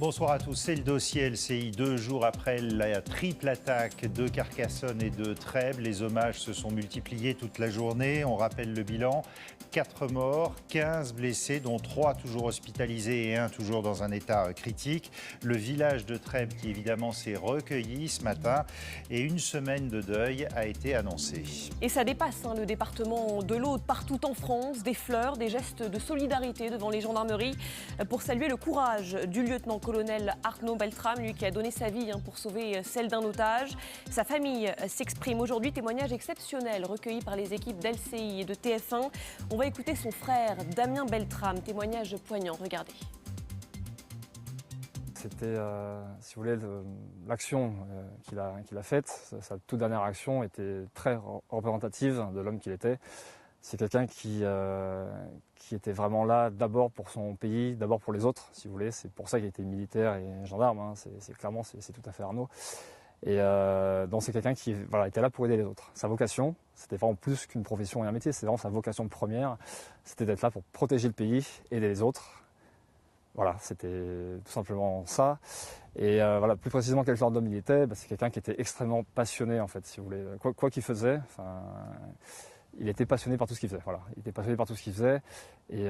Bonsoir à tous, c'est le dossier LCI. 2 jours après la triple attaque de Carcassonne et de Trèbes, les hommages se sont multipliés toute la journée. On rappelle le bilan, 4 morts, 15 blessés, dont 3 toujours hospitalisés et 1 toujours dans un état critique. Le village de Trèbes qui évidemment s'est recueilli ce matin et une semaine de deuil a été annoncée. Et ça dépasse le département de l'Aude, partout en France, des fleurs, des gestes de solidarité devant les gendarmeries pour saluer le courage du lieutenant-colonel Arnaud Beltrame, lui qui a donné sa vie pour sauver celle d'un otage. Sa famille s'exprime aujourd'hui, témoignage exceptionnel recueilli par les équipes d'LCI et de TF1. On va écouter son frère Damien Beltrame, témoignage poignant, regardez. C'était, si vous voulez, l'action qu'il a faite, sa toute dernière action était très représentative de l'homme qu'il était. C'est quelqu'un qui était vraiment là d'abord pour son pays, d'abord pour les autres, si vous voulez. C'est pour ça qu'il était militaire et gendarme, c'est clairement, c'est tout à fait Arnaud. Et donc c'est quelqu'un qui était là pour aider les autres. Sa vocation, c'était vraiment plus qu'une profession et un métier, c'est vraiment sa vocation première, c'était d'être là pour protéger le pays, aider les autres. Voilà, c'était tout simplement ça. Et plus précisément quel genre d'homme il était, c'est quelqu'un qui était extrêmement passionné en fait, si vous voulez. Quoi qu'il faisait, il était passionné par tout ce qu'il faisait. Voilà, il était passionné par tout ce qu'il faisait. Et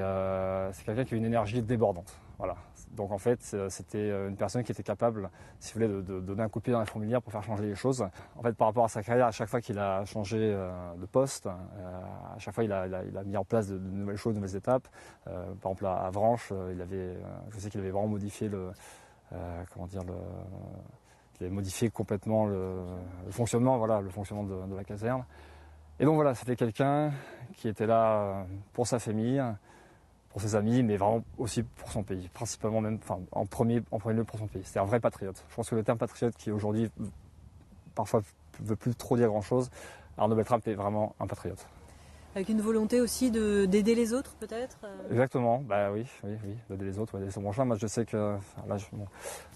c'est quelqu'un qui a une énergie débordante. Voilà. Donc en fait, c'était une personne qui était capable, si vous voulez, de donner un coup de pied dans la fourmilière pour faire changer les choses. En fait, par rapport à sa carrière, à chaque fois qu'il a changé de poste, à chaque fois il a mis en place de nouvelles choses, de nouvelles étapes. Par exemple, à Avranches, je sais qu'il avait vraiment modifié il avait modifié complètement le fonctionnement, le fonctionnement de la caserne. Et donc voilà, c'était quelqu'un qui était là pour sa famille, pour ses amis, mais vraiment aussi pour son pays, principalement même, en premier lieu pour son pays. C'était un vrai patriote. Je pense que le terme patriote qui aujourd'hui, parfois, ne veut plus trop dire grand-chose, Arnaud Beltrame était vraiment un patriote. Avec une volonté aussi d'aider les autres, peut-être Exactement, oui, d'aider les autres, d'aider son prochain. Moi, je sais que,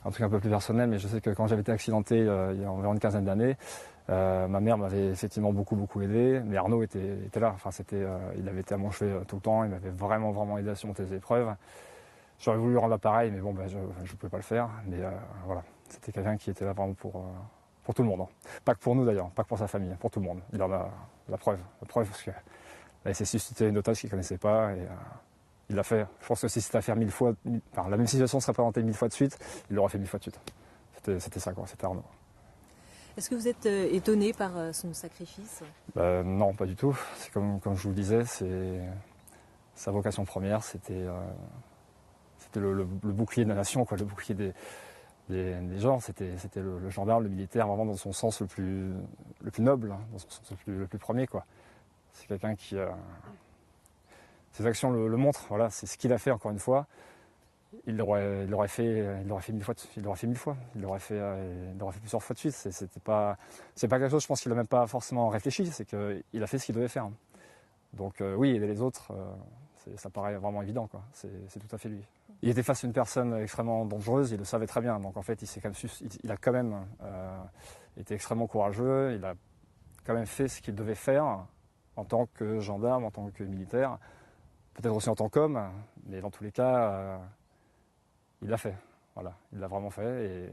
un truc un peu plus personnel, mais je sais que quand j'avais été accidenté il y a environ une quinzaine d'années, ma mère m'avait effectivement beaucoup aidé, mais Arnaud était là. Il avait été à mon chevet tout le temps, il m'avait vraiment aidé à surmonter les épreuves. J'aurais voulu rendre l'appareil, mais je ne pouvais pas le faire. Mais voilà, c'était quelqu'un qui était là vraiment pour tout le monde. Pas que pour nous d'ailleurs, pas que pour sa famille, pour tout le monde. Il en a la preuve parce que là, il s'est suscité une otage qu'il ne connaissait pas et il l'a fait. Je pense que si c'était à faire 1000 fois, la même situation serait présentée 1000 fois de suite, il l'aurait fait 1000 fois de suite. C'était ça, c'était Arnaud. Est-ce que vous êtes étonné par son sacrifice ? Non, pas du tout. C'est comme je vous le disais, sa vocation première, c'était le bouclier de la nation, le bouclier des gens. C'était le gendarme, le militaire, vraiment dans son sens le plus noble, dans son sens le plus premier, quoi. C'est quelqu'un qui, ses actions le montrent. Voilà, c'est ce qu'il a fait encore une fois. Il l'aurait fait 1000 fois. Il l'aurait fait 1000 fois. Il l'aurait fait plusieurs fois de suite. C'est pas quelque chose. Je pense qu'il n'a même pas forcément réfléchi. C'est qu'il a fait ce qu'il devait faire. Donc oui, aider les autres, ça paraît vraiment évident, quoi. C'est tout à fait lui. Il était face à une personne extrêmement dangereuse. Il le savait très bien. Donc en fait, il a quand même été extrêmement courageux. Il a quand même fait ce qu'il devait faire en tant que gendarme, en tant que militaire, peut-être aussi en tant qu'homme, mais dans tous les cas, il l'a fait. Voilà, il l'a vraiment fait et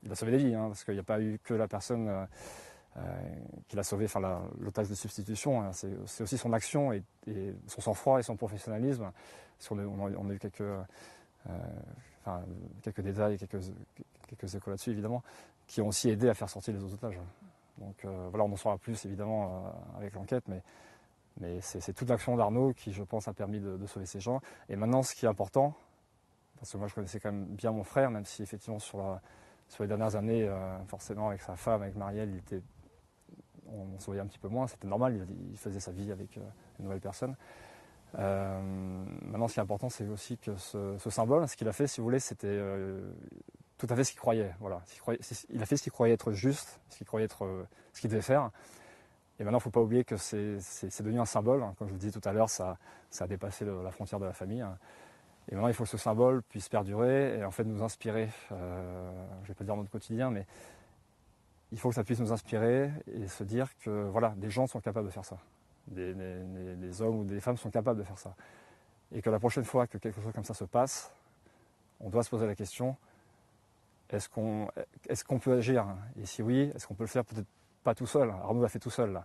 il a sauvé des vies, parce qu'il n'y a pas eu que la personne qui l'a sauvé, l'otage de substitution. C'est aussi son action et son sang-froid et son professionnalisme. On a eu quelques détails, quelques échos là-dessus évidemment, qui ont aussi aidé à faire sortir les autres otages. Donc on en saura plus évidemment avec l'enquête, mais c'est toute l'action d'Arnaud qui, je pense, a permis de sauver ces gens. Et maintenant, ce qui est important, parce que moi je connaissais quand même bien mon frère, même si effectivement sur les dernières années, forcément avec sa femme, avec Marielle, on se voyait un petit peu moins, c'était normal, il faisait sa vie avec une nouvelle personne. Maintenant, ce qui est important, c'est aussi que ce symbole, ce qu'il a fait, si vous voulez, c'était tout à fait ce qu'il croyait. Voilà. Il a fait ce qu'il croyait être juste, ce qu'il croyait être ce qu'il devait faire. Et maintenant, il ne faut pas oublier que c'est devenu un symbole. Comme je vous disais tout à l'heure, ça a dépassé la frontière de la famille. Et maintenant, il faut que ce symbole puisse perdurer et en fait nous inspirer. Je ne vais pas dire notre quotidien, mais il faut que ça puisse nous inspirer et se dire que des gens sont capables de faire ça. Des hommes ou des femmes sont capables de faire ça. Et que la prochaine fois que quelque chose comme ça se passe, on doit se poser la question, est-ce qu'on peut agir? Et si oui, est-ce qu'on peut le faire peut-être pas tout seul? Arnaud l'a fait tout seul, là.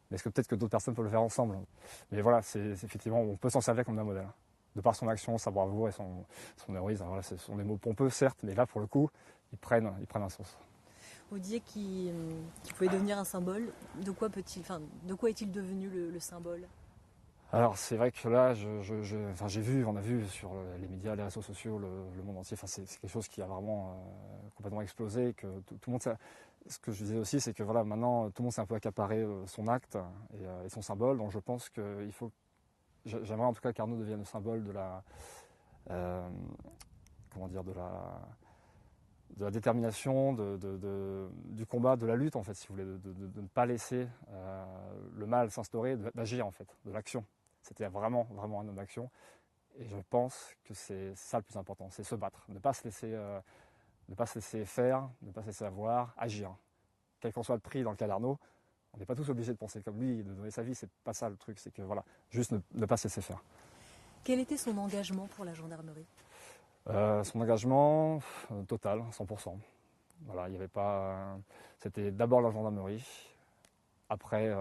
Mais est-ce que peut-être que d'autres personnes peuvent le faire ensemble? Mais voilà, c'est effectivement, on peut s'en servir comme d'un modèle. De par son action, sa bravoure et son héroïsme. Voilà, ce sont des mots pompeux, certes, mais là, pour le coup, ils prennent un sens. Vous disiez qu'il pouvait devenir un symbole. De quoi est-il devenu le symbole? Alors c'est vrai que là, on a vu sur les médias, les réseaux sociaux, le monde entier, c'est quelque chose qui a vraiment complètement explosé. Que tout le monde, ce que je disais aussi, c'est que voilà, maintenant tout le monde s'est un peu accaparé son acte et son symbole. Donc je pense qu'il faut, j'aimerais en tout cas qu'Arnaud devienne le symbole de la, de la détermination, du combat, de la lutte en fait, si vous voulez, de ne pas laisser le mal s'instaurer, d'agir en fait, de l'action. C'était vraiment un homme d'action. Et je pense que c'est ça le plus important, c'est se battre, ne pas se laisser faire, ne pas se laisser avoir, agir. Quel qu'en soit le prix dans le cas d'Arnaud, on n'est pas tous obligés de penser comme lui, de donner sa vie, c'est pas ça le truc, c'est que voilà, juste ne pas se laisser faire. Quel était son engagement pour la gendarmerie? Son engagement total, 100%. Voilà, il y avait pas. C'était d'abord la gendarmerie, après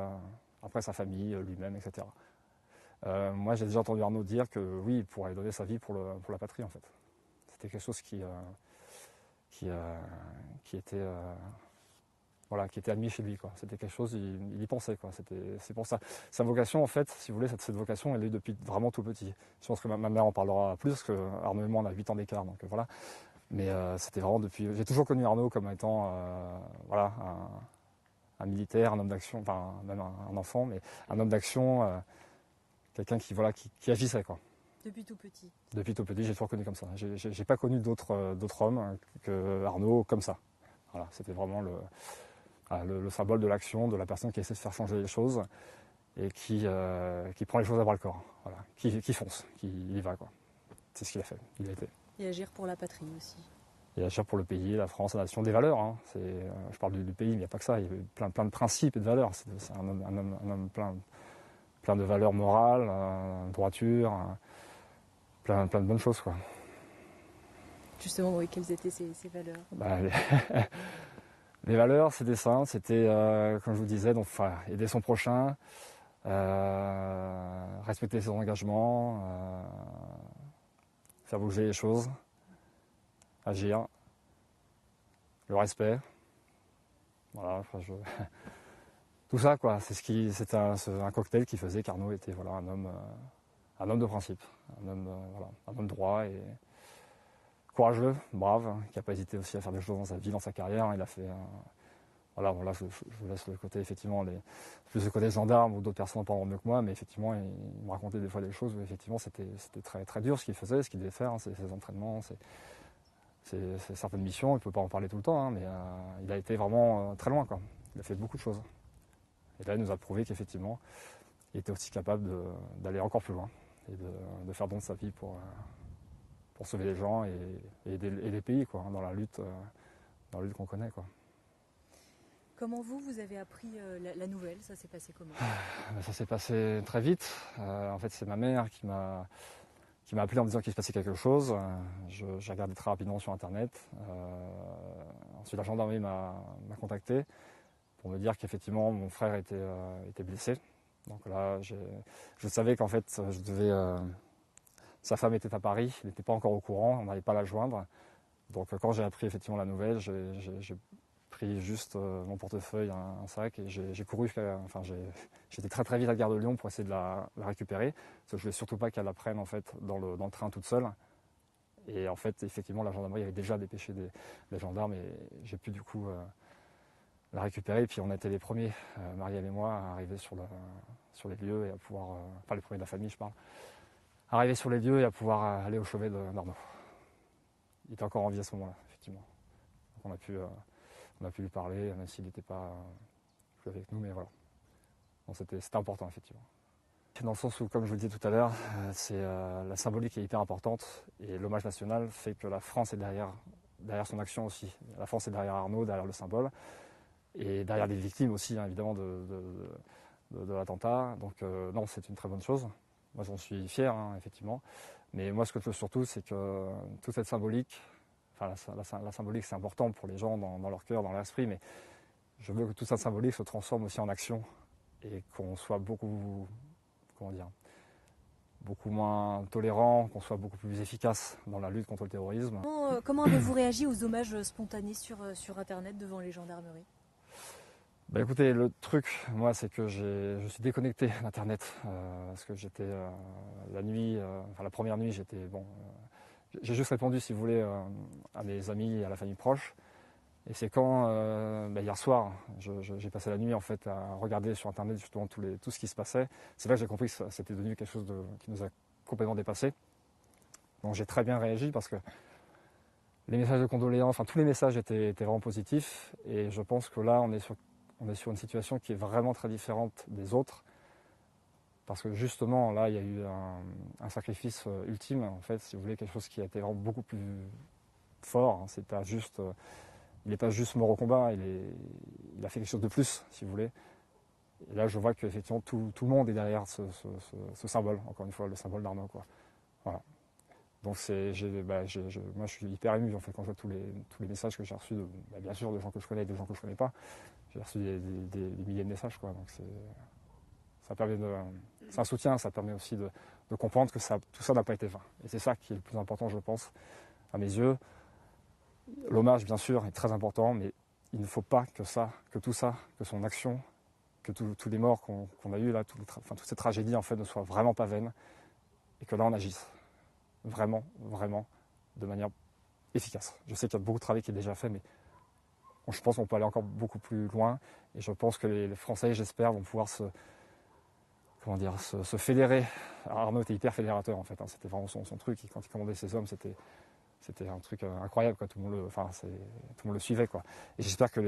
sa famille, lui-même, etc. Moi, j'ai déjà entendu Arnaud dire que oui, il pourrait donner sa vie pour la patrie, en fait. C'était quelque chose qui était admis chez lui, quoi. C'était quelque chose, il y pensait, quoi. C'est pour ça. Sa vocation, en fait, si vous voulez, cette vocation, elle est depuis vraiment tout petit. Je pense que ma mère en parlera plus, parce que Arnaud et moi, on a 8 ans d'écart, donc voilà. Mais c'était vraiment depuis. J'ai toujours connu Arnaud comme étant, un militaire, un homme d'action, enfin même un enfant, mais un homme d'action. Quelqu'un qui agissait, quoi. Depuis tout petit? Depuis tout petit, j'ai toujours connu comme ça. J'ai pas connu d'autres hommes que Arnaud comme ça. Voilà, c'était vraiment le symbole de l'action, de la personne qui essaie de faire changer les choses et qui prend les choses à bras le corps. Voilà, qui fonce, qui y va, quoi. C'est ce qu'il a fait, il a été. Et agir pour la patrie aussi. Et agir pour le pays, la France, la nation, des valeurs. Hein. Je parle du pays, mais il n'y a pas que ça. Il y a plein de principes et de valeurs. C'est un homme plein de valeurs morales, droiture, plein de bonnes choses, quoi. Justement, oui, quelles étaient ces valeurs? Les valeurs, c'était ça, c'était, comme je vous disais, donc, aider son prochain, respecter ses engagements, faire bouger les choses, agir, le respect. Voilà, tout ça, quoi, c'est un cocktail qui faisait qu'Arnaud était un homme de principe, un homme droit et courageux, brave, qui n'a pas hésité aussi à faire des choses dans sa vie, dans sa carrière. Il a fait, je vous laisse le côté, effectivement, plus le côté gendarme ou d'autres personnes en parleront mieux que moi, mais effectivement, il me racontait des fois des choses où effectivement c'était très, très dur ce qu'il faisait, ce qu'il devait faire, ses entraînements, ses certaines missions. Il ne peut pas en parler tout le temps, hein, mais il a été vraiment très loin, quoi. Il a fait beaucoup de choses. Et là, il nous a prouvé qu'effectivement, il était aussi capable d'aller encore plus loin et de faire don de sa vie pour sauver les gens et aider les pays, quoi, dans la lutte qu'on connaît, quoi. Comment vous avez appris la nouvelle? Ça s'est passé comment? Ça s'est passé très vite. En fait, c'est ma mère qui m'a appelé en me disant qu'il se passait quelque chose. J'ai regardé très rapidement sur Internet. Ensuite, la gendarmerie m'a contacté pour me dire qu'effectivement mon frère était blessé. Donc là, je savais qu'en fait, sa femme était à Paris, il n'était pas encore au courant, on n'allait pas la joindre. Donc quand j'ai appris effectivement la nouvelle, j'ai pris juste mon portefeuille, un sac, et j'ai couru. J'étais très très vite à la gare de Lyon pour essayer de la récupérer, parce que je voulais surtout pas qu'elle la prenne en fait dans le train toute seule. Et en fait, effectivement, la gendarmerie avait déjà dépêché des gendarmes et j'ai pu du coup la récupérer. Et puis on a été les premiers, Marielle et moi, à arriver sur les lieux et à pouvoir, enfin les premiers de la famille, je parle, arriver sur les lieux et à pouvoir aller au chevet d'Arnaud. Il était encore en vie à ce moment-là, effectivement. Donc on a pu lui parler, même s'il n'était pas plus avec nous, mais voilà. C'était important, effectivement. Dans le sens où, comme je vous le disais tout à l'heure, la symbolique est hyper importante et l'hommage national fait que la France est derrière son action aussi. La France est derrière Arnaud, derrière le symbole et derrière les victimes aussi, hein, évidemment, de l'attentat. Donc non, c'est une très bonne chose. Moi, j'en suis fier, hein, effectivement. Mais moi, ce que je veux surtout, c'est que toute cette symbolique, enfin la symbolique, c'est important pour les gens dans leur cœur, dans leur esprit, mais je veux que toute cette symbolique se transforme aussi en action et qu'on soit beaucoup moins tolérant, qu'on soit beaucoup plus efficace dans la lutte contre le terrorisme. Comment avez-vous réagi aux hommages spontanés sur Internet devant les gendarmeries ? Bah écoutez, le truc, moi, c'est que je suis déconnecté d'Internet parce que j'étais la nuit, la première nuit, j'ai juste répondu, si vous voulez, à mes amis et à la famille proche. Et c'est quand, hier soir, j'ai passé la nuit en fait à regarder sur Internet justement tout ce qui se passait. C'est là que j'ai compris que c'était devenu quelque chose qui nous a complètement dépassé. Donc j'ai très bien réagi parce que les messages de condoléances, enfin tous les messages étaient vraiment positifs. Et je pense que là, on est sur une situation qui est vraiment très différente des autres. Parce que justement, là, il y a eu un sacrifice ultime, en fait, si vous voulez, quelque chose qui a été vraiment beaucoup plus fort. Hein. C'est pas juste... il n'est pas juste mort au combat, il a fait quelque chose de plus, si vous voulez. Et là, je vois qu'effectivement, tout le monde est derrière ce symbole, encore une fois, le symbole d'Arnaud, quoi. Voilà. Donc, moi, je suis hyper ému, en fait, quand je vois tous les messages que j'ai reçus, bien sûr, de gens que je connais et de gens que je ne connais pas. J'ai reçu des milliers de messages, quoi. Donc, c'est un soutien, ça permet aussi de comprendre que tout ça n'a pas été vain. Et c'est ça qui est le plus important, je pense, à mes yeux. L'hommage, bien sûr, est très important, mais il ne faut pas que tout ça, que son action, que tous les morts qu'on a eus là, toute cette tragédie en fait ne soit vraiment pas vaine, et que là on agisse vraiment, vraiment, de manière efficace. Je sais qu'il y a beaucoup de travail qui est déjà fait, mais je pense qu'on peut aller encore beaucoup plus loin, et je pense que les Français, j'espère, vont pouvoir se fédérer. Alors, Arnaud était hyper fédérateur en fait, hein, c'était vraiment son truc, et quand il commandait ses hommes, c'était un truc incroyable, quoi. Tout le monde le suivait, quoi. Et j'espère que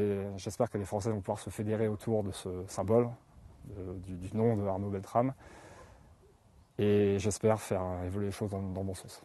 les Français vont pouvoir se fédérer autour de ce symbole, du nom de Arnaud Beltrame. Et j'espère faire évoluer les choses dans le bon sens.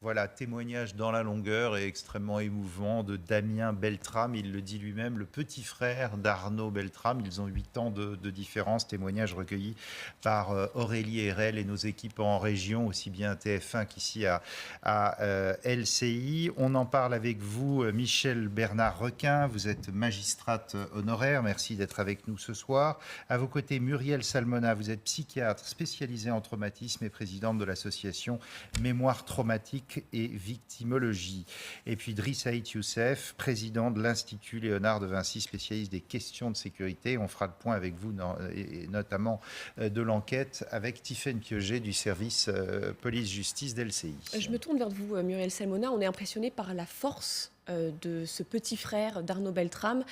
Voilà, témoignage dans la longueur et extrêmement émouvant de Damien Beltrame. Il le dit lui-même, le petit frère d'Arnaud Beltrame. Ils ont 8 ans de différence. Témoignage recueilli par Aurélie Erel et nos équipes en région, aussi bien TF1 qu'ici à LCI. On en parle avec vous, Michèle Bernard-Requin. Vous êtes magistrate honoraire. Merci d'être avec nous ce soir. À vos côtés, Muriel Salmona. Vous êtes psychiatre spécialisée en traumatisme et présidente de l'association Mémoire traumatique et victimologie. Et puis Driss Aït Youssef, président de l'Institut Léonard de Vinci, spécialiste des questions de sécurité. On fera le point avec vous, et notamment de l'enquête, avec Tiffaine Piauget du service police-justice d'LCI. Je me tourne vers vous, Muriel Salmona. On est impressionné par la force de ce petit frère d'Arnaud Beltrame.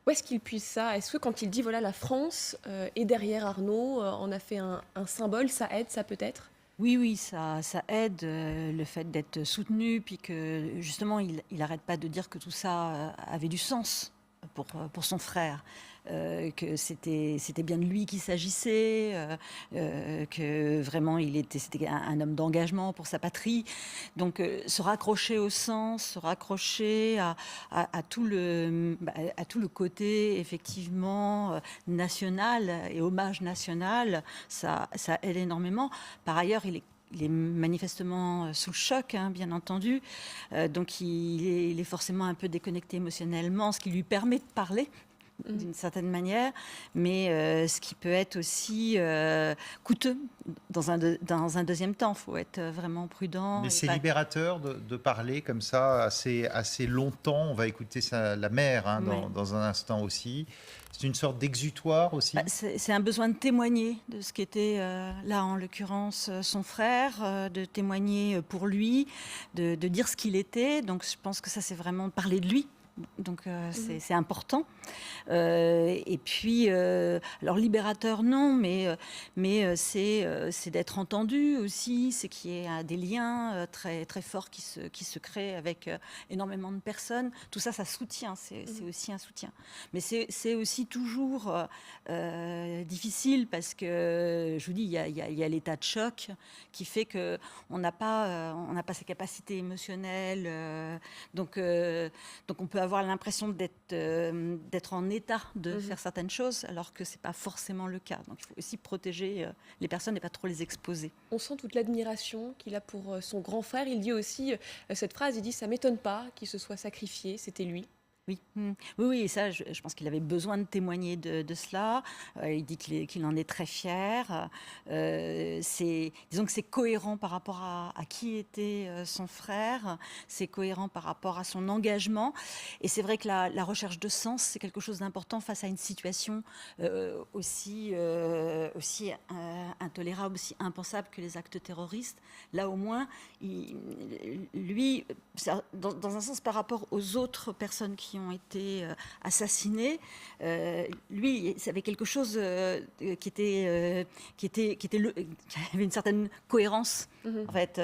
Où est-ce qu'il puise ça ? Est-ce que quand il dit, voilà, la France est derrière Arnaud, on a fait un symbole, ça aide, ça peut-être ? Oui, ça aide, le fait d'être soutenu, puis que justement, il n'arrête pas de dire que tout ça avait du sens pour son frère, que c'était bien de lui qu'il s'agissait, que vraiment c'était un homme d'engagement pour sa patrie. Donc se raccrocher au sens, se raccrocher à tout le côté effectivement national et hommage national, ça aide énormément. Par ailleurs, il est manifestement sous le choc, hein, bien entendu. Donc il est forcément un peu déconnecté émotionnellement, ce qui lui permet de parler d'une certaine manière, mais ce qui peut être aussi coûteux dans un deuxième temps. Il faut être vraiment prudent. Mais c'est libérateur de parler comme ça assez longtemps. On va écouter la mère dans un instant aussi. C'est une sorte d'exutoire aussi. C'est un besoin de témoigner de ce qu'était là en l'occurrence son frère, de témoigner pour lui, de dire ce qu'il était. Donc je pense que ça c'est vraiment parler de lui. Donc c'est important. Et puis, alors libérateur non, mais c'est d'être entendu aussi, c'est qu'il y ait des liens très très forts qui se créent avec énormément de personnes. Tout ça, ça soutient, c'est aussi un soutien. Mais c'est aussi toujours difficile parce que je vous dis, il y a l'état de choc qui fait que on n'a pas ces capacités émotionnelles. Donc on peut avoir l'impression d'être en état de faire certaines choses, alors que ce n'est pas forcément le cas. Donc il faut aussi protéger les personnes et pas trop les exposer. On sent toute l'admiration qu'il a pour son grand frère. Il dit aussi cette phrase, il dit « ça ne m'étonne pas qu'il se soit sacrifié, c'était lui ». Oui, oui, et ça, je pense qu'il avait besoin de témoigner de cela. Il dit qu'il en est très fier. Disons que c'est cohérent par rapport à qui était son frère, c'est cohérent par rapport à son engagement. Et c'est vrai que la recherche de sens, c'est quelque chose d'important face à une situation aussi intolérable, aussi impensable que les actes terroristes. Là, au moins, lui, dans un sens par rapport aux autres personnes qui ont été assassinés. Lui, ça avait quelque chose qui avait une certaine cohérence. En fait,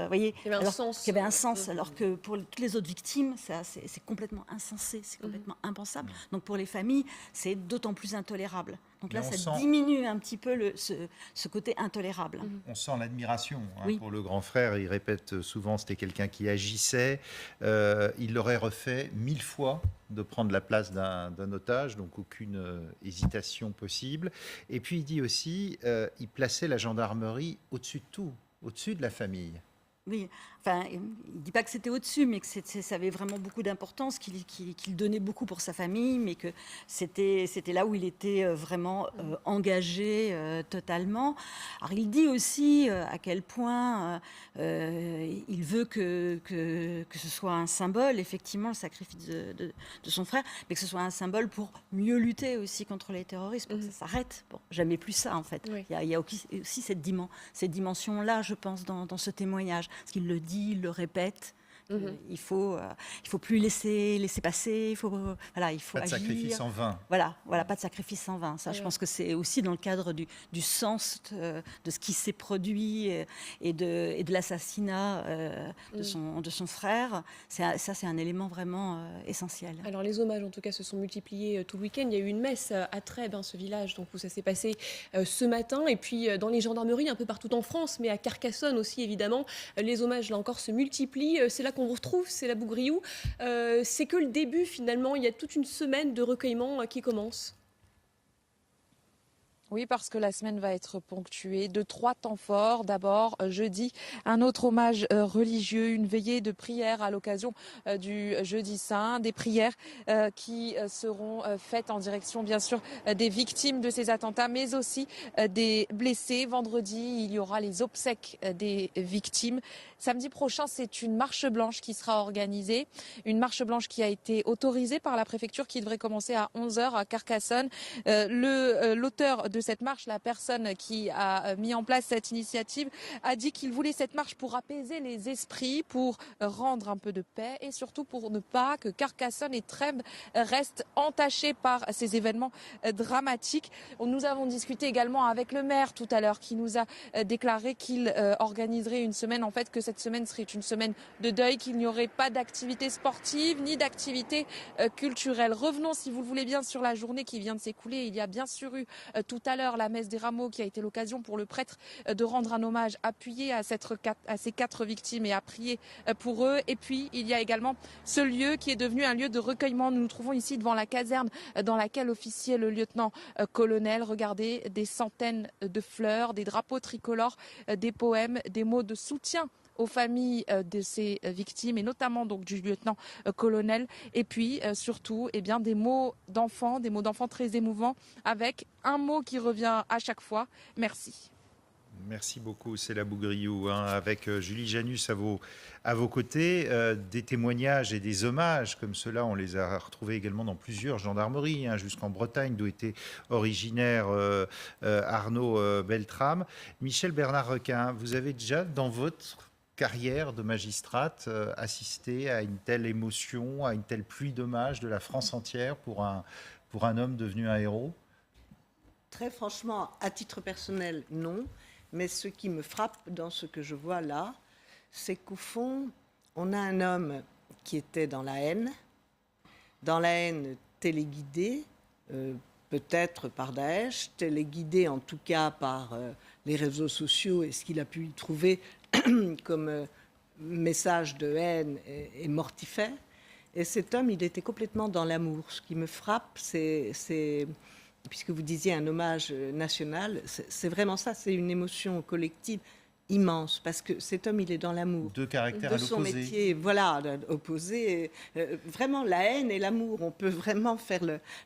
voyez, il y avait un sens. Il y avait un sens, alors que pour toutes les autres victimes, c'est complètement insensé, c'est complètement impensable. Donc pour les familles, c'est d'autant plus intolérable. Donc là, ça diminue un petit peu ce côté intolérable. On sent l'admiration oui. pour le grand frère. Il répète souvent, c'était quelqu'un qui agissait. Il l'aurait refait 1000 fois de prendre la place d'un otage, donc aucune hésitation possible. Et puis il dit aussi, il plaçait la gendarmerie au-dessus de tout, au-dessus de la famille. Oui, enfin, il ne dit pas que c'était au-dessus, mais que ça avait vraiment beaucoup d'importance, qu'il donnait beaucoup pour sa famille, mais que c'était là où il était vraiment engagé totalement. Alors il dit aussi à quel point il veut que ce soit un symbole, effectivement, le sacrifice de son frère, mais que ce soit un symbole pour mieux lutter aussi contre les terroristes, pour que ça s'arrête. Bon, jamais plus ça, en fait. Oui. Il y a aussi cette dimension-là, je pense, dans ce témoignage. Parce qu'il le dit, il le répète. Il faut plus laisser passer. Il faut pas agir. Pas de sacrifice en vain. Voilà, pas de sacrifice en vain. Ça, je pense que c'est aussi dans le cadre du sens de ce qui s'est produit et de l'assassinat de son frère. Ça, c'est un élément vraiment essentiel. Alors les hommages, en tout cas, se sont multipliés tout le week-end. Il y a eu une messe à Trèbes, ce village, donc où ça s'est passé ce matin. Et puis dans les gendarmeries, un peu partout en France, mais à Carcassonne aussi, évidemment, les hommages, là encore, se multiplient. C'est là qu'on vous retrouve, c'est la Bougriou. C'est que le début, finalement. Il y a toute une semaine de recueillement qui commence. Oui, parce que la semaine va être ponctuée de 3 temps forts. D'abord, jeudi, un autre hommage religieux, une veillée de prière à l'occasion du Jeudi Saint. Des prières qui seront faites en direction, bien sûr, des victimes de ces attentats, mais aussi des blessés. Vendredi, il y aura les obsèques des victimes. Samedi prochain, c'est une marche blanche qui sera organisée. Une marche blanche qui a été autorisée par la préfecture, qui devrait commencer à 11h à Carcassonne. L'auteur de cette marche, la personne qui a mis en place cette initiative, a dit qu'il voulait cette marche pour apaiser les esprits, pour rendre un peu de paix et surtout pour ne pas que Carcassonne et Trèbes restent entachés par ces événements dramatiques. Nous avons discuté également avec le maire tout à l'heure, qui nous a déclaré qu'il organiserait une semaine, en fait, que cette semaine serait une semaine de deuil, qu'il n'y aurait pas d'activité sportive ni d'activité culturelle. Revenons, si vous le voulez bien, sur la journée qui vient de s'écouler. Il y a bien sûr eu tout à l'heure la messe des rameaux, qui a été l'occasion pour le prêtre de rendre un hommage appuyé à ces 4 victimes et à prier pour eux. Et puis il y a également ce lieu qui est devenu un lieu de recueillement. Nous nous trouvons ici devant la caserne dans laquelle officiait le lieutenant-colonel. Regardez, des centaines de fleurs, des drapeaux tricolores, des poèmes, des mots de soutien aux familles de ces victimes, et notamment donc du lieutenant-colonel, et puis surtout des mots d'enfants très émouvants, avec un mot qui revient à chaque fois: merci. Merci beaucoup, c'est la Bougriou, avec Julie Janus à vos côtés. Des témoignages et des hommages comme cela, on les a retrouvés également dans plusieurs gendarmeries, jusqu'en Bretagne, d'où était originaire Arnaud Beltrame. Michel Bernard-Requin, vous avez déjà, dans votre carrière de magistrate, assisté à une telle émotion, à une telle pluie d'hommages de la France entière pour un homme devenu un héros? Très franchement, à titre personnel, non. Mais ce qui me frappe dans ce que je vois là, c'est qu'au fond, on a un homme qui était dans la haine téléguidée, peut-être par Daesh, téléguidée en tout cas par les réseaux sociaux et ce qu'il a pu y trouver comme message de haine et mortifère. Et cet homme, il était complètement dans l'amour. Ce qui me frappe, c'est puisque vous disiez un hommage national, c'est vraiment ça, c'est une émotion collective immense, parce que cet homme, il est dans l'amour. Deux caractères de à son l'opposé. métier, voilà, opposé. Vraiment, la haine et l'amour, on peut vraiment faire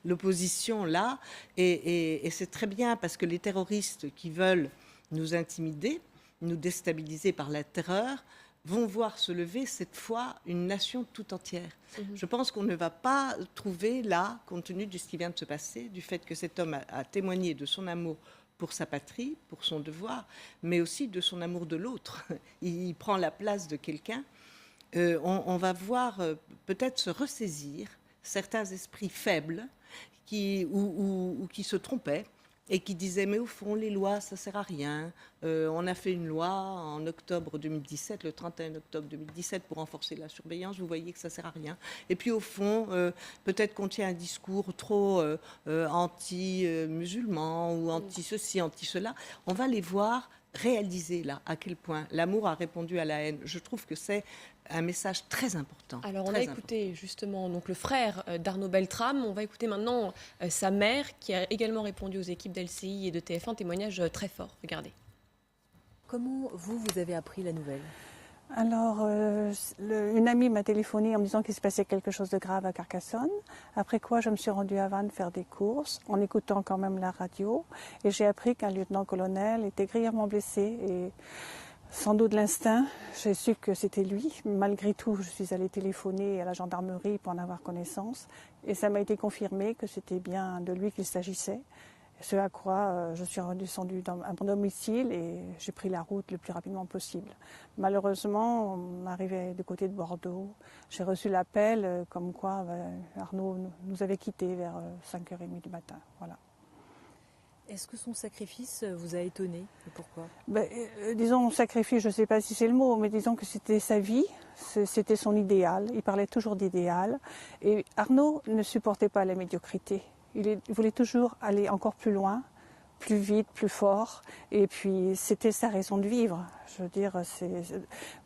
l'opposition là. Et c'est très bien, parce que les terroristes qui veulent nous intimider, nous déstabiliser par la terreur, vont voir se lever cette fois une nation tout entière. Je pense qu'on ne va pas trouver là, compte tenu de ce qui vient de se passer, du fait que cet homme a témoigné de son amour pour sa patrie, pour son devoir, mais aussi de son amour de l'autre. Il prend la place de quelqu'un. On va voir peut-être se ressaisir certains esprits faibles ou qui se trompaient et qui disaient mais au fond les lois ça sert à rien. On a fait une loi en octobre 2017, le 31 octobre 2017 pour renforcer la surveillance, vous voyez que ça sert à rien. Et puis au fond peut-être qu'on tient un discours trop anti-musulman ou anti-ceci, anti-cela. On va les voir réaliser là à quel point l'amour a répondu à la haine. Je trouve que c'est un message très important. Alors on très a écouté justement donc, le frère d'Arnaud Beltrame, on va écouter maintenant sa mère qui a également répondu aux équipes d'LCI et de TF1, témoignage très fort, regardez. Comment vous avez appris la nouvelle ? Alors, une amie m'a téléphoné en me disant qu'il se passait quelque chose de grave à Carcassonne. Après quoi, je me suis rendue à Vannes faire des courses, en écoutant quand même la radio. Et j'ai appris qu'un lieutenant-colonel était grièvement blessé. Et sans doute l'instinct, j'ai su que c'était lui. Malgré tout, je suis allée téléphoner à la gendarmerie pour en avoir connaissance. Et ça m'a été confirmé que c'était bien de lui qu'il s'agissait. Ce à quoi je suis redescendue à mon domicile et j'ai pris la route le plus rapidement possible. Malheureusement, on arrivait du côté de Bordeaux. J'ai reçu l'appel comme quoi Arnaud nous avait quittés vers 5h30 du matin. Voilà. Est-ce que son sacrifice vous a étonné et pourquoi ? Disons sacrifice, je ne sais pas si c'est le mot, mais disons que c'était sa vie, c'était son idéal. Il parlait toujours d'idéal. Et Arnaud ne supportait pas la médiocrité. Il voulait toujours aller encore plus loin, plus vite, plus fort. Et puis, c'était sa raison de vivre. Je veux dire,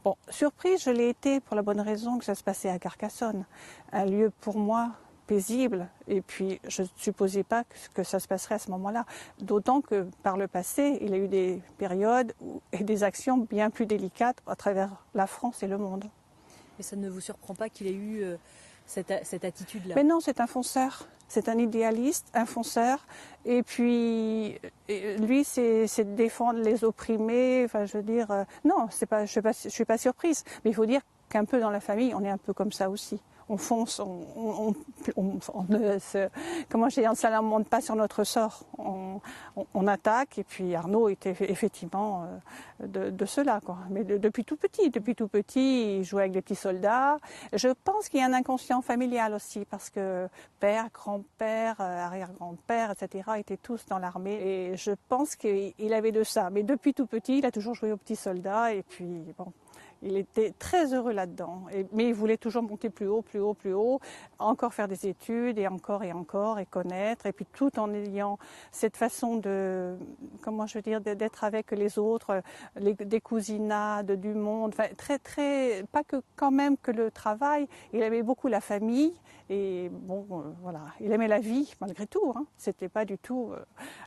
Bon, surprise, je l'ai été pour la bonne raison que ça se passait à Carcassonne. Un lieu, pour moi, paisible. Et puis, je ne supposais pas que ça se passerait à ce moment-là. D'autant que, par le passé, il a eu des périodes et des actions bien plus délicates à travers la France et le monde. Mais ça ne vous surprend pas qu'il ait eu cette attitude-là ? Mais non, c'est un fonceur. C'est un idéaliste, un fonceur. Et puis, lui, c'est de défendre les opprimés. Enfin, je veux dire, non, je ne suis pas surprise. Mais il faut dire qu'un peu dans la famille, on est un peu comme ça aussi. On fonce, comment je dis, on ne monte pas sur notre sort. On attaque, et puis Arnaud était effectivement de cela, quoi. Mais depuis tout petit, il jouait avec des petits soldats. Je pense qu'il y a un inconscient familial aussi, parce que père, grand-père, arrière-grand-père, etc., étaient tous dans l'armée. Et je pense qu'il avait de ça. Mais depuis tout petit, il a toujours joué aux petits soldats, et puis bon. Il était très heureux là-dedans, mais il voulait toujours monter plus haut, plus haut, plus haut, encore faire des études et encore, et connaître, et puis tout en ayant cette façon de, comment je veux dire, d'être avec les autres, des cousinades, du monde, enfin, très, pas que quand même que le travail, il aimait beaucoup la famille, et bon, voilà, il aimait la vie malgré tout, hein. C'était pas du tout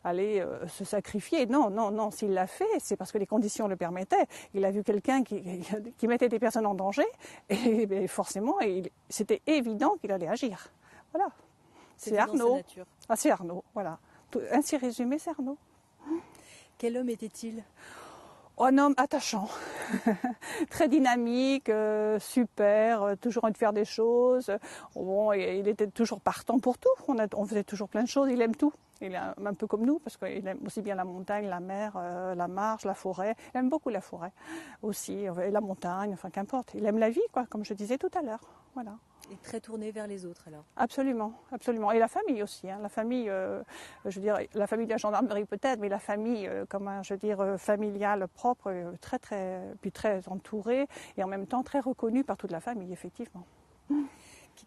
aller se sacrifier, non, s'il l'a fait, c'est parce que les conditions le permettaient. Il a vu quelqu'un qui mettait des personnes en danger, et forcément, c'était évident qu'il allait agir. Voilà. C'est Arnaud. Ah, c'est Arnaud, voilà. Ainsi résumé, c'est Arnaud. Quel homme était-il ? Un homme attachant, très dynamique, super, toujours envie de faire des choses. Bon, il était toujours partant pour tout. On faisait toujours plein de choses. Il aime tout. Il est un peu comme nous, parce qu'il aime aussi bien la montagne, la mer, la marche, la forêt. Il aime beaucoup la forêt aussi, et la montagne, enfin qu'importe. Il aime la vie, quoi, comme je disais tout à l'heure. Voilà. Et très tourné vers les autres, alors ? Absolument, absolument. Et la famille aussi. Hein. La famille, je veux dire, la famille de la gendarmerie peut-être, mais la famille, familiale propre, puis très entourée, et en même temps très reconnue par toute la famille, effectivement.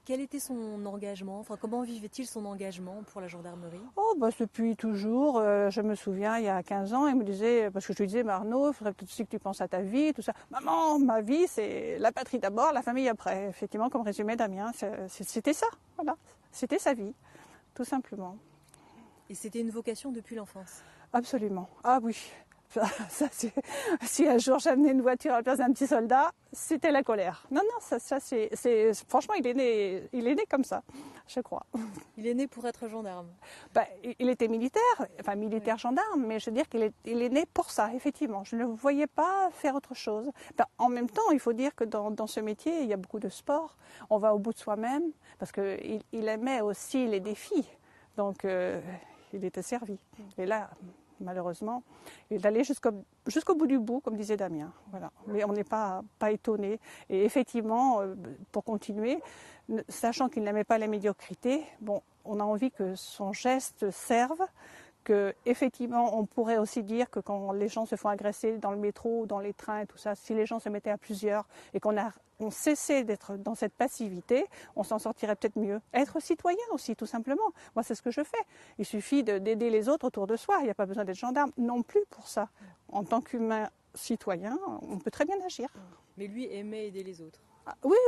Quel était son engagement? Enfin, comment vivait-il son engagement pour la gendarmerie? Oh, bah, depuis toujours. Je me souviens, il y a 15 ans, il me disait, parce que je lui disais, mais Arnaud, il faudrait peut-être aussi que tu penses à ta vie, tout ça. Maman, ma vie, c'est la patrie d'abord, la famille après. Effectivement, comme résumé Damien, c'était ça, voilà. C'était sa vie, tout simplement. Et c'était une vocation depuis l'enfance? Absolument. Ah oui. Si un jour j'amenais une voiture à la place d'un petit soldat, c'était la colère. Non, franchement, il est né comme ça, je crois. Il est né pour être gendarme? Il était militaire, enfin militaire Oui. gendarme, mais je veux dire il est né pour ça, effectivement. Je ne le voyais pas faire autre chose. En même temps, il faut dire que dans ce métier, il y a beaucoup de sport. On va au bout de soi-même, parce qu'il aimait aussi les défis. Donc, il était servi. Et là, malheureusement, il est allé jusqu'au bout du bout, comme disait Damien. Voilà. Mais on n'est pas étonné. Et effectivement, pour continuer, sachant qu'il n'aimait pas la médiocrité, bon, on a envie que son geste serve, que effectivement, on pourrait aussi dire que quand les gens se font agresser dans le métro, dans les trains et tout ça, si les gens se mettaient à plusieurs et qu'on cessait d'être dans cette passivité, on s'en sortirait peut-être mieux. Être citoyen aussi, tout simplement. Moi, c'est ce que je fais. Il suffit d'aider les autres autour de soi. Il n'y a pas besoin d'être gendarme non plus pour ça. En tant qu'humain citoyen, on peut très bien agir. Mais lui aimait aider les autres? Oui,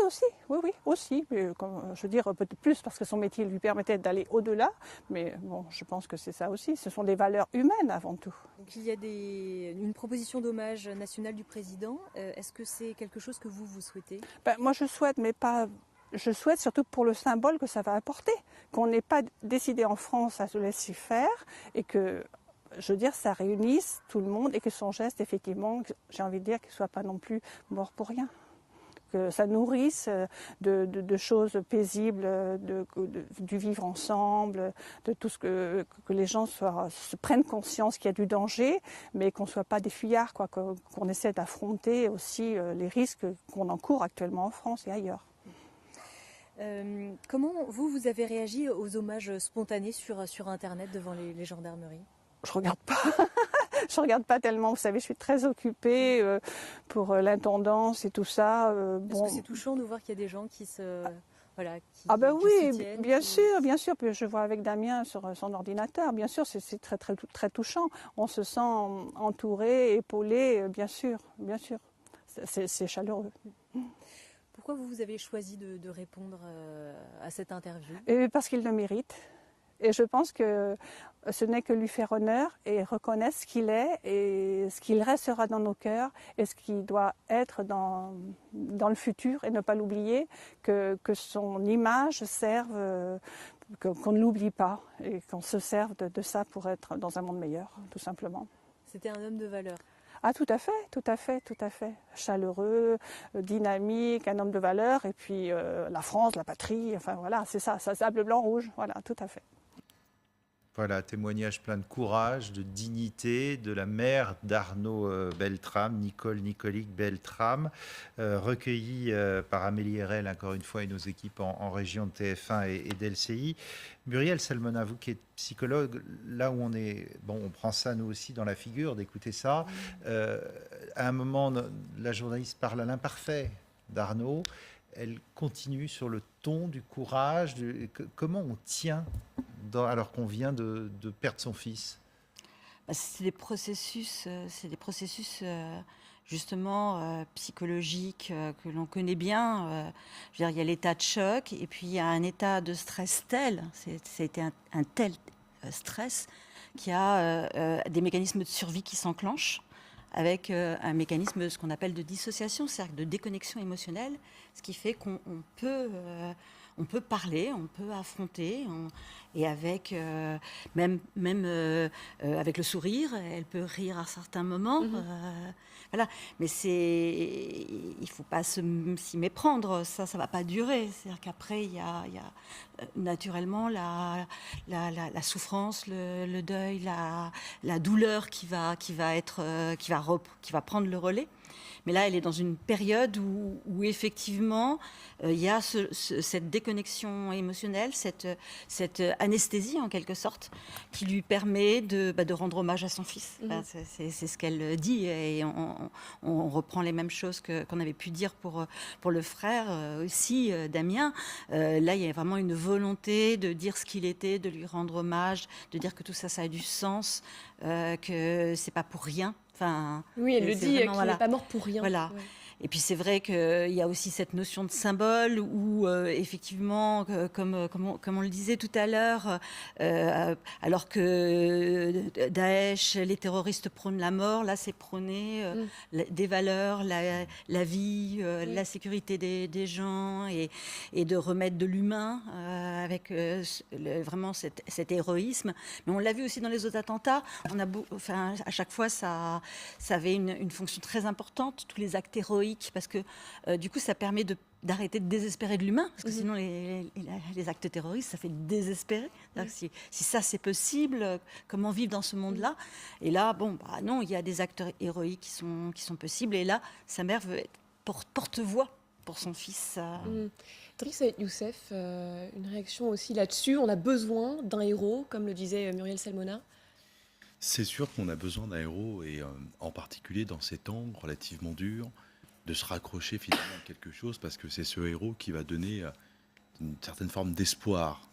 aussi. Mais, je veux dire, peut-être plus parce que son métier lui permettait d'aller au-delà. Mais bon, je pense que c'est ça aussi. Ce sont des valeurs humaines avant tout. Donc il y a une proposition d'hommage national du président. Est-ce que c'est quelque chose que vous souhaitez? Moi, je souhaite, mais pas... Je souhaite surtout pour le symbole que ça va apporter. Qu'on n'ait pas décidé en France à se laisser faire et que... Je veux dire, ça réunisse tout le monde et que son geste, effectivement, j'ai envie de dire qu'il ne soit pas non plus mort pour rien. Que ça nourrisse de choses paisibles, du vivre ensemble, de tout ce que les gens se prennent conscience qu'il y a du danger, mais qu'on ne soit pas des fuyards, quoi, qu'on essaie d'affronter aussi les risques qu'on encourt actuellement en France et ailleurs. Comment vous avez réagi aux hommages spontanés sur Internet devant les gendarmeries? Je regarde pas. Je regarde pas tellement. Vous savez, je suis très occupée pour l'intendance et tout ça. Est-ce que c'est touchant de voir qu'il y a des gens qui se... oui, soutiennent, bien sûr. Puis je vois avec Damien sur son ordinateur. Bien sûr, c'est très, très, très touchant. On se sent entouré, épaulé, bien sûr. C'est chaleureux. Pourquoi vous avez choisi de répondre à cette interview? Parce qu'il le mérite. Et je pense que ce n'est que lui faire honneur et reconnaître ce qu'il est et ce qu'il restera dans nos cœurs et ce qui doit être dans le futur et ne pas l'oublier, que son image serve, qu'on ne l'oublie pas et qu'on se serve de ça pour être dans un monde meilleur, tout simplement. C'était un homme de valeur. Ah, tout à fait. Chaleureux, dynamique, un homme de valeur et puis la France, la patrie, enfin voilà, c'est ça bleu, blanc, rouge, voilà, tout à fait. Voilà, témoignage plein de courage, de dignité de la mère d'Arnaud Beltrame, Nicole Nicolique Beltrame, recueillie par Amélie Herel, encore une fois, et nos équipes en région de TF1 et d'LCI. Muriel Salmona, vous qui êtes psychologue, là où on est, on prend ça nous aussi dans la figure d'écouter ça. À un moment, la journaliste parle à l'imparfait d'Arnaud. Elle continue sur le ton du courage. Comment on tient alors qu'on vient de perdre son fils? C'est des processus, justement psychologiques que l'on connaît bien. Je veux dire, il y a l'état de choc et puis il y a un état de stress tel, c'était un tel stress qu'il y a des mécanismes de survie qui s'enclenchent avec un mécanisme, ce qu'on appelle de dissociation, c'est-à-dire de déconnexion émotionnelle, ce qui fait qu'on peut parler, on peut affronter, et avec même avec le sourire, elle peut rire à certains moments. Voilà, mais il faut pas s'y méprendre. Ça va pas durer. C'est-à-dire qu'après il y a naturellement la souffrance, le deuil, la douleur qui va prendre le relais. Mais là, elle est dans une période où effectivement, il y a cette déconnexion émotionnelle, cette anesthésie en quelque sorte, qui lui permet de rendre hommage à son fils. Enfin, c'est ce qu'elle dit, et on reprend les mêmes choses qu'on avait pu dire pour le frère aussi, Damien. Là, il y a vraiment une volonté de dire ce qu'il était, de lui rendre hommage, de dire que tout ça, ça a du sens, que c'est pas pour rien. Enfin, oui, elle le dit, qu'il voilà. n'est pas mort pour rien. Voilà. Ouais. Et puis c'est vrai qu'il y a aussi cette notion de symbole où effectivement, comme on le disait tout à l'heure, alors que Daesh, les terroristes prônent la mort, là c'est prôner des valeurs, la vie, la sécurité des gens et de remettre de l'humain avec vraiment cet héroïsme. Mais on l'a vu aussi dans les autres attentats. À chaque fois, ça avait une fonction très importante, tous les actes héroïques, parce que du coup ça permet d'arrêter de désespérer de l'humain, parce que sinon les actes terroristes ça fait désespérer. Si ça c'est possible, comment vivre dans ce monde-là? Et là non, il y a des actes héroïques qui sont possibles, et là sa mère veut être porte-voix pour son fils. Driss Youssef, une réaction aussi là-dessus. On a besoin d'un héros, comme le disait Muriel Salmona. C'est sûr qu'on a besoin d'un héros, et en particulier dans ces temps relativement durs, de se raccrocher finalement à quelque chose, parce que c'est ce héros qui va donner une certaine forme d'espoir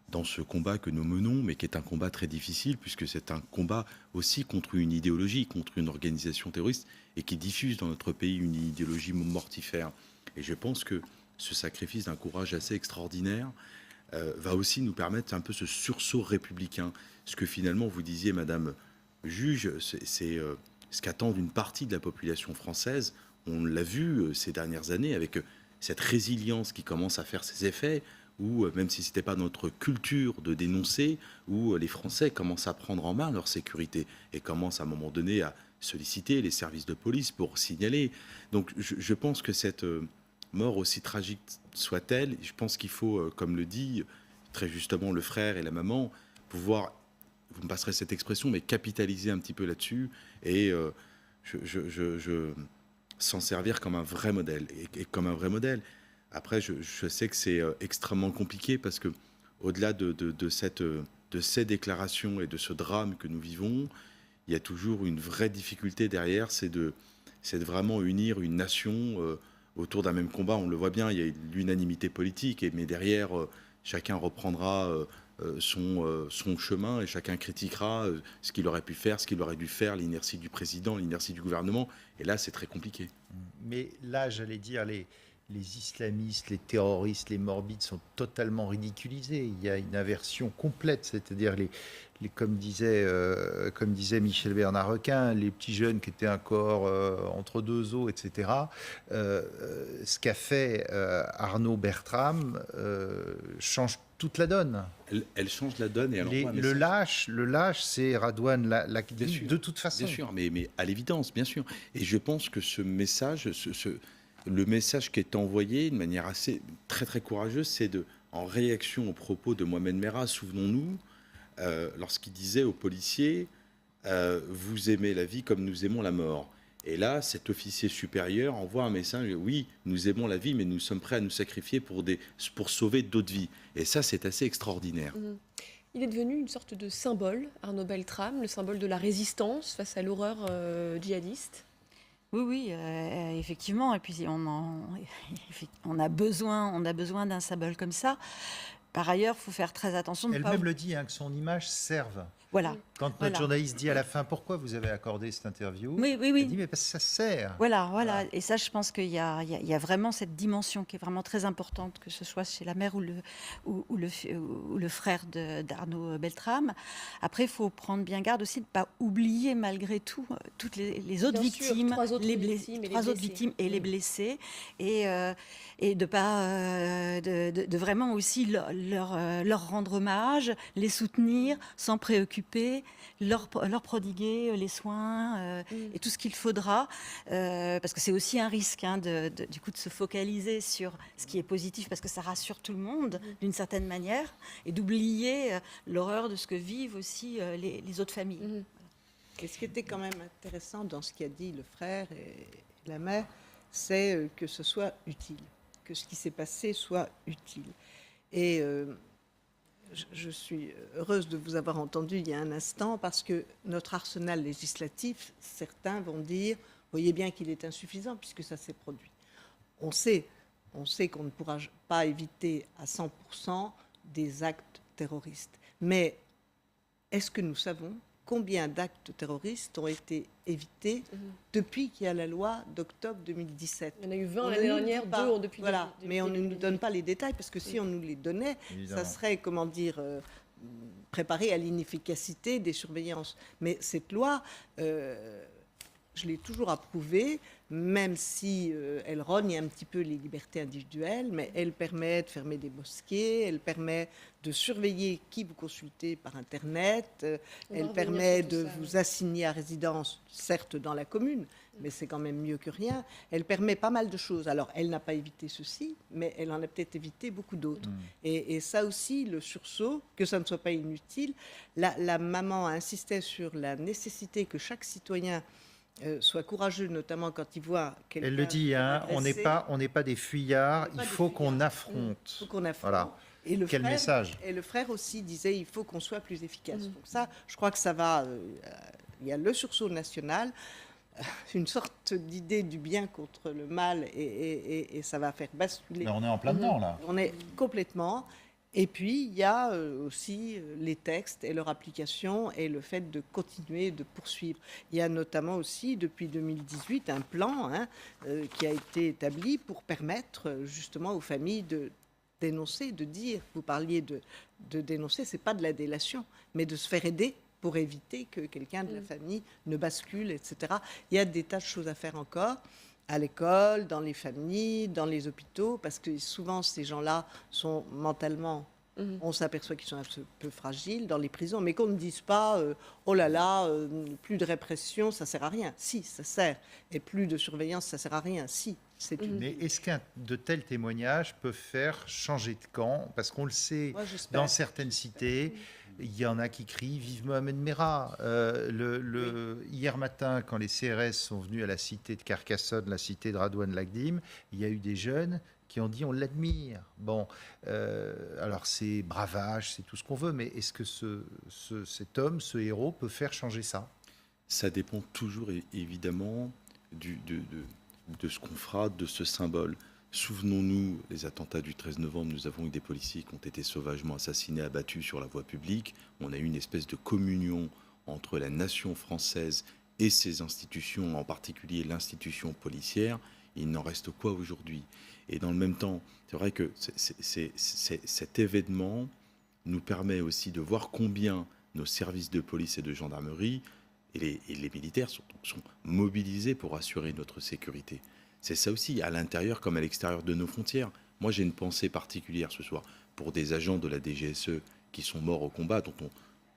dans ce combat que nous menons, mais qui est un combat très difficile, puisque c'est un combat aussi contre une idéologie, contre une organisation terroriste, et qui diffuse dans notre pays une idéologie mortifère. Et je pense que ce sacrifice d'un courage assez extraordinaire va aussi nous permettre un peu ce sursaut républicain. Ce que finalement vous disiez, Madame Juge, c'est ce qu'attend une partie de la population française. On l'a vu ces dernières années avec cette résilience qui commence à faire ses effets, où même si ce n'était pas notre culture de dénoncer, où les Français commencent à prendre en main leur sécurité et commencent à un moment donné à solliciter les services de police pour signaler. Donc je pense que cette mort, aussi tragique soit-elle, je pense qu'il faut, comme le dit très justement le frère et la maman, pouvoir, vous me passerez cette expression, mais capitaliser un petit peu là-dessus et s'en servir comme un vrai modèle. Et comme un vrai modèle. Après, je sais que c'est extrêmement compliqué, parce que au-delà de ces déclarations et de ce drame que nous vivons, il y a toujours une vraie difficulté derrière, c'est de vraiment unir une nation autour d'un même combat. On le voit bien, il y a l'unanimité politique, mais derrière, chacun reprendra son chemin, et chacun critiquera ce qu'il aurait pu faire, ce qu'il aurait dû faire, l'inertie du président, l'inertie du gouvernement. Et là, c'est très compliqué. Mais là, j'allais dire, les islamistes, les terroristes, les morbides sont totalement ridiculisés. Il y a une aversion complète, c'est-à-dire comme disait Michel Bernard Requin, les petits jeunes qui étaient encore entre deux eaux, etc. Ce qu'a fait Arnaud Beltrame change toute la donne. Elle change la donne, et elle le lâche, c'est Radouane Lachdine, de toute façon. Bien sûr, mais à l'évidence, bien sûr. Et je pense que ce message, le message qui est envoyé de manière très très courageuse, c'est en réaction aux propos de Mohamed Merah, souvenons-nous, lorsqu'il disait aux policiers vous aimez la vie comme nous aimons la mort. Et là, cet officier supérieur envoie un message, oui, nous aimons la vie, mais nous sommes prêts à nous sacrifier pour sauver d'autres vies. Et ça, c'est assez extraordinaire. Il est devenu une sorte de symbole, Arnaud Beltrame, le symbole de la résistance face à l'horreur djihadiste. Oui, effectivement. Et puis on a besoin d'un symbole comme ça. Par ailleurs, il faut faire très attention. Elle-même le dit, que son image serve. Voilà. Quand notre journaliste dit à la fin pourquoi vous avez accordé cette interview, oui. Elle dit mais parce que ça sert. Voilà. Et ça, je pense qu'il y a vraiment cette dimension qui est vraiment très importante, que ce soit chez la mère ou le frère d'Arnaud Beltrame. Après, il faut prendre bien garde aussi de ne pas oublier malgré tout toutes les autres victimes, trois autres victimes et les blessés, et de pas de vraiment aussi leur rendre hommage, les soutenir sans préoccuper, leur prodiguer les soins et tout ce qu'il faudra, parce que c'est aussi un risque du coup de se focaliser sur ce qui est positif, parce que ça rassure tout le monde d'une certaine manière, et d'oublier l'horreur de ce que vivent aussi les autres familles. Et ce qui était quand même intéressant dans ce qu'a dit le frère et la mère, c'est que ce soit utile, que ce qui s'est passé soit utile. Et je suis heureuse de vous avoir entendu il y a un instant, parce que notre arsenal législatif, certains vont dire, voyez bien qu'il est insuffisant puisque ça s'est produit. On sait qu'on ne pourra pas éviter à 100% des actes terroristes. Mais est-ce que nous savons combien d'actes terroristes ont été évités depuis qu'il y a la loi d'octobre 2017? Il y en a eu 20 l'année dernière, 2 depuis. Voilà, mais on ne nous donne pas les détails, parce que si on nous les donnait, ça serait, comment dire, préparé à l'inefficacité des surveillances. Mais cette loi, je l'ai toujours approuvée, même si elle rogne un petit peu les libertés individuelles, mais elle permet de fermer des mosquées, elle permet de surveiller qui vous consultez par Internet, elle permet de vous assigner à résidence, certes dans la commune, mais c'est quand même mieux que rien. Elle permet pas mal de choses. Alors, elle n'a pas évité ceci, mais elle en a peut-être évité beaucoup d'autres. Et ça aussi, le sursaut, que ça ne soit pas inutile, la maman insistait sur la nécessité que chaque citoyen soit courageux, notamment quand il voit quelqu'un. Elle le dit, hein, on n'est pas des fuyards, il faut qu'on affronte. Il faut qu'on affronte. Voilà. Et Quel message. Et le frère aussi disait, il faut qu'on soit plus efficace. Donc ça, je crois que ça va. Il y a le sursaut national, une sorte d'idée du bien contre le mal, et ça va faire basculer. Mais on est en plein dedans, là. On est complètement. Et puis, il y a aussi les textes et leur application et le fait de continuer, de poursuivre. Il y a notamment aussi, depuis 2018, un plan qui a été établi pour permettre justement aux familles de dénoncer, de dire, vous parliez de dénoncer, c'est pas de la délation, mais de se faire aider pour éviter que quelqu'un de la famille ne bascule, etc. Il y a des tas de choses à faire encore, à l'école, dans les familles, dans les hôpitaux, parce que souvent ces gens-là sont mentalement, on s'aperçoit qu'ils sont un peu fragiles dans les prisons, mais qu'on ne dise pas oh là là, plus de répression, ça sert à rien. Si, ça sert. Et plus de surveillance, ça sert à rien. Si. Mais est-ce qu'un de tels témoignages peuvent faire changer de camp? Parce qu'on le sait, dans certaines cités, il y en a qui crient « Vive Mohamed Merah ». Hier matin, quand les CRS sont venus à la cité de Carcassonne, la cité de Radouane Lagdim, il y a eu des jeunes qui ont dit « On l'admire ». Bon, alors c'est bravage, c'est tout ce qu'on veut, mais est-ce que cet homme, ce héros, peut faire changer ça? Ça dépend toujours, évidemment, de ce qu'on fera de ce symbole. Souvenons-nous, les attentats du 13 novembre, nous avons eu des policiers qui ont été sauvagement assassinés, abattus sur la voie publique. On a eu une espèce de communion entre la nation française et ses institutions, en particulier l'institution policière. Il n'en reste quoi aujourd'hui? Et dans le même temps, c'est vrai que cet événement nous permet aussi de voir combien nos services de police et de gendarmerie et les militaires sont mobilisés pour assurer notre sécurité. C'est ça aussi, à l'intérieur comme à l'extérieur de nos frontières. Moi, j'ai une pensée particulière ce soir pour des agents de la DGSE qui sont morts au combat,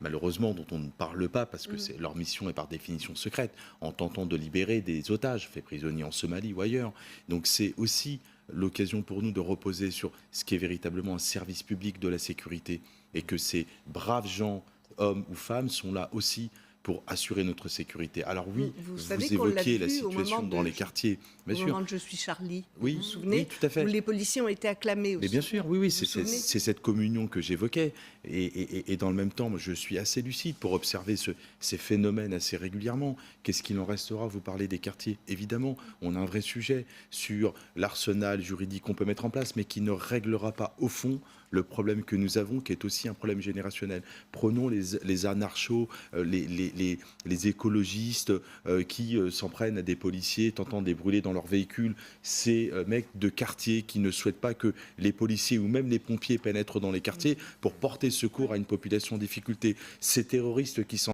malheureusement, dont on ne parle pas parce que leur mission est par définition secrète, en tentant de libérer des otages faits prisonniers en Somalie ou ailleurs. Donc c'est aussi l'occasion pour nous de reposer sur ce qui est véritablement un service public de la sécurité, et que ces braves gens, hommes ou femmes, sont là aussi pour assurer notre sécurité. Alors oui, vous évoquiez la situation dans les quartiers. Bien sûr. Au moment de Je suis Charlie, oui, vous vous souvenez, oui, tout à fait. où les policiers ont été acclamés aussi. Mais bien sûr, oui, c'est cette communion que j'évoquais. Et dans le même temps, je suis assez lucide pour observer ces phénomènes assez régulièrement. Qu'est-ce qu'il en restera? Vous parlez des quartiers. Évidemment, on a un vrai sujet sur l'arsenal juridique qu'on peut mettre en place, mais qui ne réglera pas au fond le problème que nous avons, qui est aussi un problème générationnel. Prenons les anarchos, les écologistes qui s'en prennent à des policiers tentant de les brûler dans leur véhicule, ces mecs de quartier qui ne souhaitent pas que les policiers ou même les pompiers pénètrent dans les quartiers pour porter secours à une population en difficulté, ces terroristes qui s'en